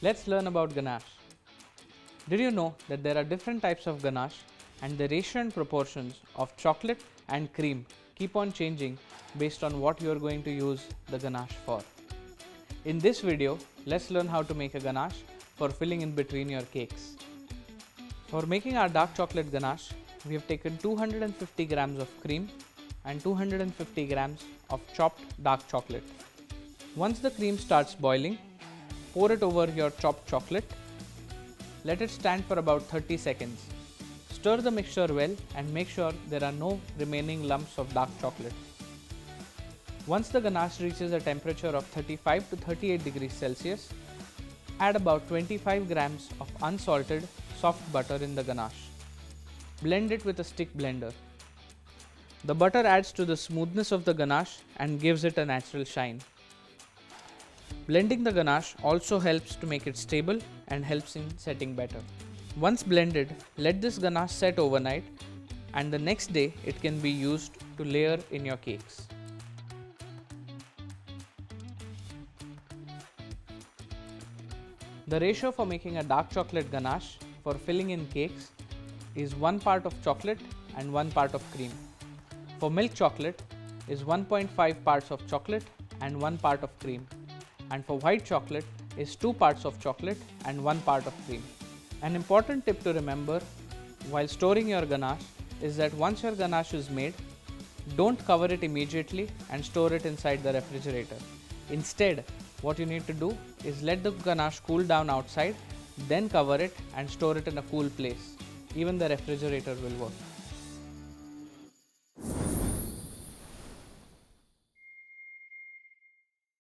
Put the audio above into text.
Let's learn about ganache. Did you know that there are different types of ganache and the ratio and proportions of chocolate and cream keep on changing based on what you are going to use the ganache for. In this video, let's learn how to make a ganache for filling in between your cakes. For making our dark chocolate ganache, we have taken 250 grams of cream and 250 grams of chopped dark chocolate. Once the cream starts boiling, pour it over your chopped chocolate. Let it stand for about 30 seconds. Stir the mixture well and make sure there are no remaining lumps of dark chocolate. Once the ganache reaches a temperature of 35 to 38 degrees Celsius, add about 25 grams of unsalted soft butter in the ganache. Blend it with a stick blender. The butter adds to the smoothness of the ganache and gives it a natural shine. Blending the ganache also helps to make it stable and helps in setting better. Once blended, let this ganache set overnight and the next day it can be used to layer in your cakes. The ratio for making a dark chocolate ganache for filling in cakes is 1 part of chocolate and 1 part of cream. For milk chocolate is 1.5 parts of chocolate and 1 part of cream. And for white chocolate is 2 parts of chocolate and 1 part of cream. An important tip to remember while storing your ganache is that once your ganache is made, don't cover it immediately and store it inside the refrigerator. Instead, what you need to do is let the ganache cool down outside, then cover it and store it in a cool place. Even the refrigerator will work.